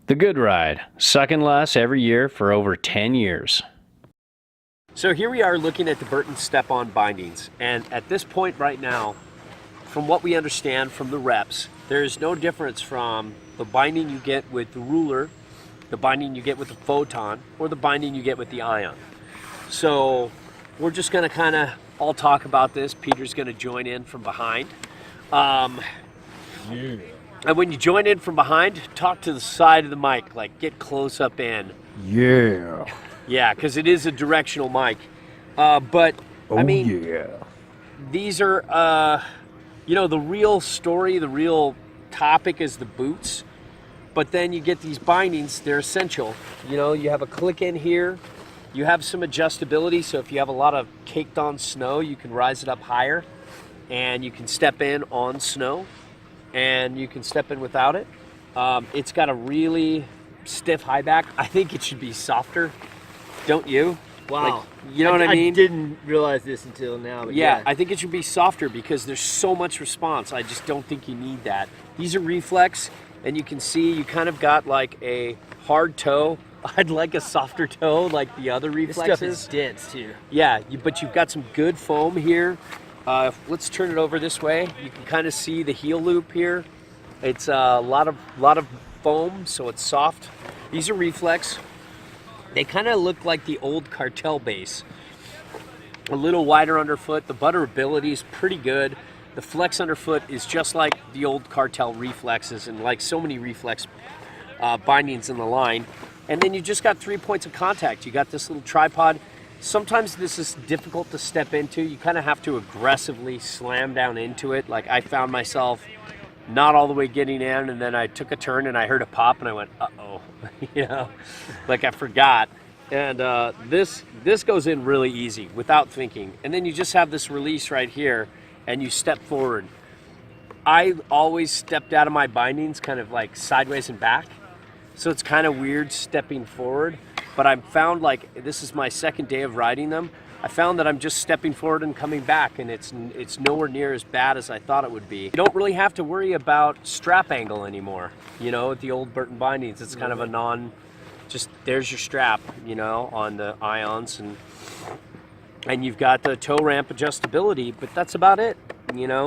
The Good Ride, sucking less every year for over 10 years. So here we are looking at the Burton step-on bindings, and at this point right now, from what we understand from the reps, there's no difference from the binding you get with the ruler, the binding you get with the photon, or the binding you get with the ion. So we're just going to kind of all talk about this. Peter's going to join in from behind. Yeah. And when you join in from behind, talk to the side of the mic, like get close up in. Yeah. Yeah, because it is a directional mic. But, Oh, I mean, yeah. these are, you know, the real story, the real topic is the boots. But then you get these bindings, they're essential. You know, you have a click in here. You have some adjustability, so if you have a lot of caked on snow, you can rise it up higher. And you can step in on snow. And you can step in without it. It's got a really stiff high back. I think it should be softer, don't you? Wow. Like, you know what I mean? I didn't realize this until now. But Yeah, I think it should be softer because there's so much response. I just don't think you need that. These are reflex, and you can see you kind of got like a hard toe. I'd like a softer toe like the other This reflexes. stuff is dense too. Yeah, but you've got some good foam here. Let's turn it over this way. You can kind of see the heel loop here. It's a lot of foam, so it's soft. These are reflex. They kind of look like the old Cartel base. A little wider underfoot. The butterability is pretty good. The flex underfoot is just like the old Cartel reflexes and like so many reflex bindings in the line. And then you just got 3 points of contact. You got this little tripod. Sometimes this is difficult to step into. You kind of have to aggressively slam down into it. Like I found myself not all the way getting in, and then I took a turn and I heard a pop and I went, uh-oh, you know, like I forgot. And this goes in really easy without thinking. And then you just have this release right here and you step forward. I always stepped out of my bindings kind of like sideways and back. So it's kind of weird stepping forward. But I've found, like, this is my second day of riding them. I found that I'm just stepping forward and coming back, and it's nowhere near as bad as I thought it would be. You don't really have to worry about strap angle anymore. You know, with the old Burton bindings, it's kind of a just there's your strap, you know, on the ions, and you've got the toe ramp adjustability, but that's about it, you know.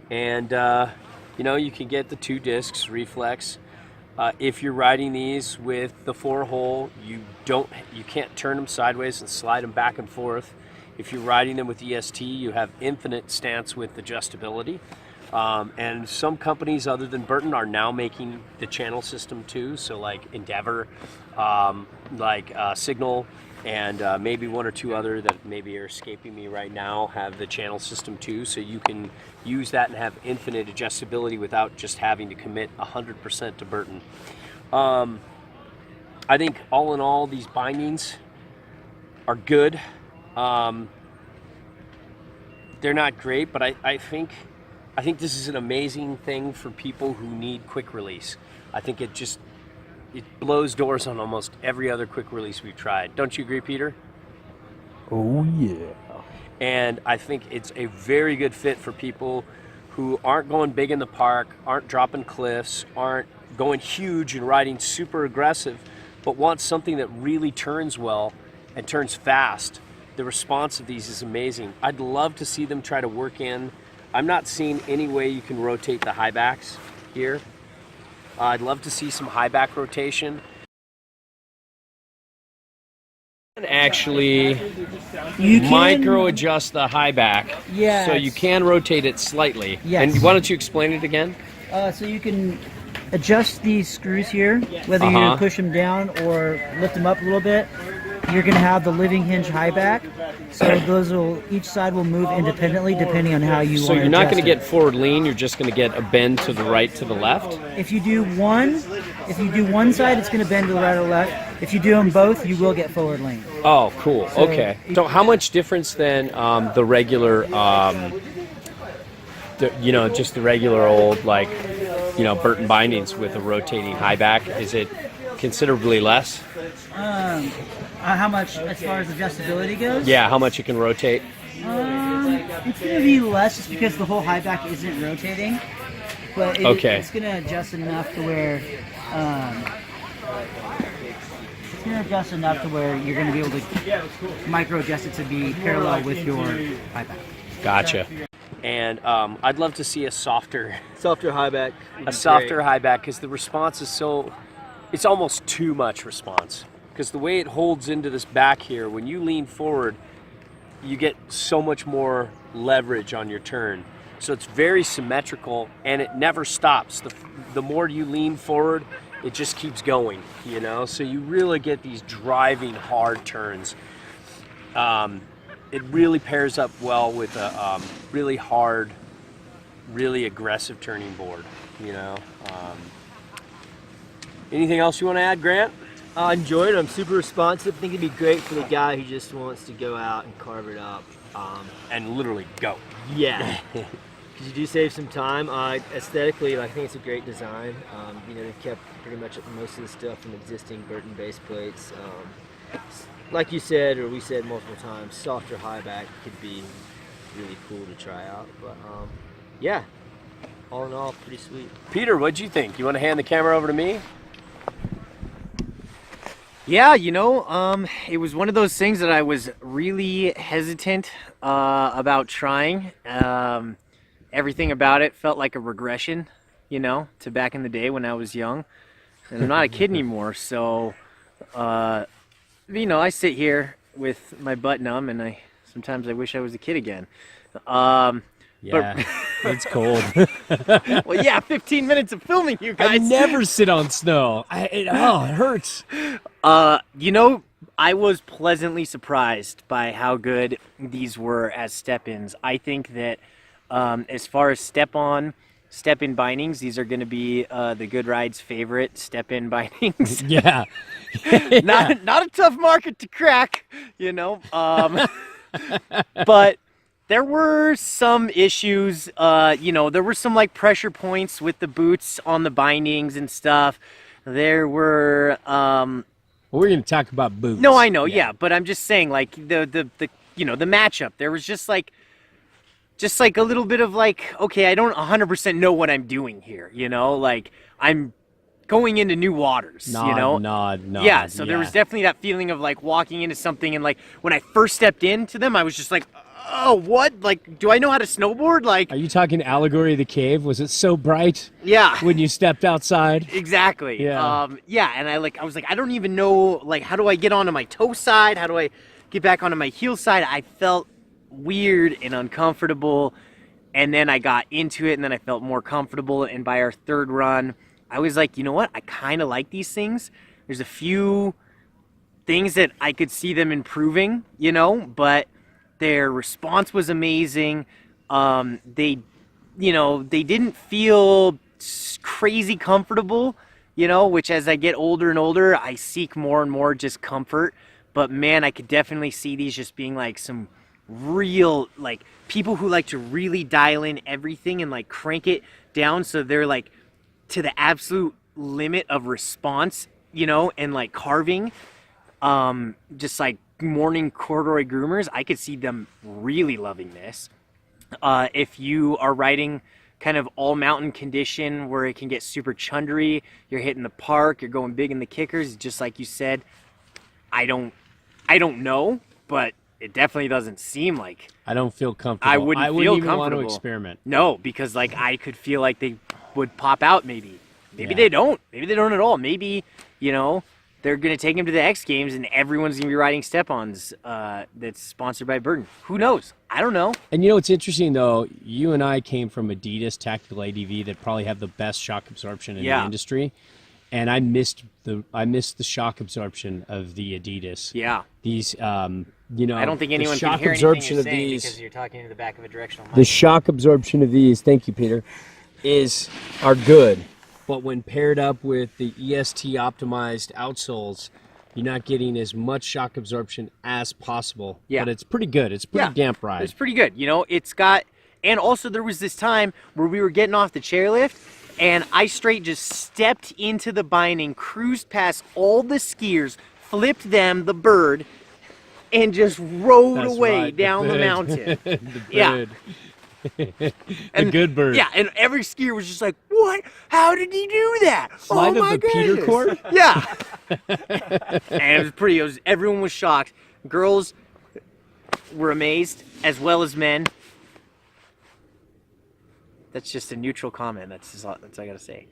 You know, you can get the 2 discs reflex. If you're riding these with the 4-hole, you can't turn them sideways and slide them back and forth. If you're riding them with EST, you have infinite stance with adjustability. And some companies other than Burton are now making the channel system too. So like Endeavor, Signal, and maybe 1 or 2 other that maybe are escaping me right now have the channel system too. So you can use that and have infinite adjustability without just having to commit 100% to Burton. I think all in all, these bindings are good. They're not great, but I think this is an amazing thing for people who need quick release. I think it blows doors on almost every other quick release we've tried. Don't you agree, Peter? Oh, yeah. And I think it's a very good fit for people who aren't going big in the park, aren't dropping cliffs, aren't going huge and riding super aggressive, but want something that really turns well and turns fast. The response of these is amazing. I'd love to see them try to work in. I'm not seeing any way you can rotate the high backs here. I'd love to see some high back rotation. And actually micro adjust the high back. Yes. So you can rotate it slightly. Yes. And why don't you explain it again? So you can adjust these screws here, whether you push them down or lift them up a little bit. You're going to have the living hinge high back, so each side will move independently depending on how you want to adjust it. So you're not going to get forward lean, you're just going to get a bend to the right, to the left? If you do one side, it's going to bend to the right or left. If you do them both, you will get forward lean. Oh, cool. So, okay. So how much difference then the regular, just the regular old, Burton bindings with a rotating high back, is it considerably less? How much as far as adjustability goes? Yeah, how much you can rotate? It's going to be less just because the whole high back isn't rotating. but Okay. it's going to adjust enough to where you're going to be able to micro adjust it to be parallel with your high back. Gotcha. And I'd love to see a softer high back. high back, because the response is it's almost too much response. Because the way it holds into this back here, when you lean forward, you get so much more leverage on your turn. So it's very symmetrical, and it never stops. The more you lean forward, it just keeps going, you know? So you really get these driving hard turns. It really pairs up well with a really hard, really aggressive turning board, you know? Anything else you want to add, Grant? I enjoyed it. I'm super responsive. I think it'd be great for the guy who just wants to go out and carve it up. And literally go. Yeah. Because you do save some time. Aesthetically, I think it's a great design. You know, they've kept pretty much most of the stuff from existing Burton base plates. Like you said, or we said multiple times, softer high back could be really cool to try out. But yeah, all in all, pretty sweet. Peter, what'd you think? You want to hand the camera over to me? Yeah, you know, it was one of those things that I was really hesitant about trying. Everything about it felt like a regression, you know, to back in the day when I was young. And I'm not a kid anymore, so, you know, I sit here with my butt numb, and sometimes I wish I was a kid again. Yeah, it's cold. Well, yeah, 15 minutes of filming, you guys. I never sit on snow. It hurts. You know, I was pleasantly surprised by how good these were as step-ins. I think that as far as step-in bindings, these are going to be the Good Ride's favorite step-in bindings. Yeah. Not a tough market to crack, you know. But there were some issues, you know, there were some like pressure points with the boots on the bindings and stuff. There were We're going to talk about boots. No, I know, yeah, but I'm just saying, like, the you know, the matchup, there was just like a little bit of like, okay, I don't 100% know what I'm doing here, you know, like I'm going into new waters, you know? Nod. Yeah, so there was definitely that feeling of like walking into something, and like when I first stepped into them, I was just like, oh, what? Like, do I know how to snowboard? Like, Are you talking Allegory of the Cave? Was it so bright yeah. when you stepped outside? Exactly. Yeah. Yeah, and I was like, I don't even know, like, how do I get onto my toe side? How do I get back onto my heel side? I felt weird and uncomfortable, and then I got into it, and then I felt more comfortable, and by our third run, I was like, you know what? I kind of like these things. There's a few things that I could see them improving, you know, but their response was amazing. They didn't feel crazy comfortable, you know, which as I get older and older, I seek more and more just comfort. But man, I could definitely see these just being like some real, like, people who like to really dial in everything and like crank it down so they're like to the absolute limit of response, you know, and like carving, just like morning corduroy groomers. I could see them really loving this. If you are riding kind of all mountain condition where it can get super chundery, you're hitting the park, you're going big in the kickers, just like you said, I don't know, but it definitely doesn't seem like I don't feel comfortable. I wouldn't feel even comfortable. want to experiment. No, because like I could feel like they would pop out maybe. Maybe they don't. Maybe they don't at all. Maybe, you know, they're going to take him to the X Games and everyone's going to be riding step-ons that's sponsored by Burton. Who knows? I don't know. And you know what's interesting though? You and I came from Adidas tactical ADV that probably have the best shock absorption in the industry. And I missed the shock absorption of the Adidas. Yeah. These you know, I don't think anyone shock can hear absorption anything you're of saying these, because you're talking to the back of a directional mic. The shock absorption of these, thank you, Peter, are good. But when paired up with the EST optimized outsoles, you're not getting as much shock absorption as possible. Yeah. But it's pretty good. It's pretty damp ride. It's pretty good. You know, it's got, and also there was this time where we were getting off the chairlift and I straight just stepped into the binding, cruised past all the skiers, flipped them, the bird, and just rode away down the mountain. The Yeah. bird. A good bird. Yeah, and every skier was just like, "What? How did he do that? Slide oh of my the Peter goodness." cord? Yeah. And it was pretty. Everyone was shocked. Girls were amazed, as well as men. That's just a neutral comment. That's all I gotta say.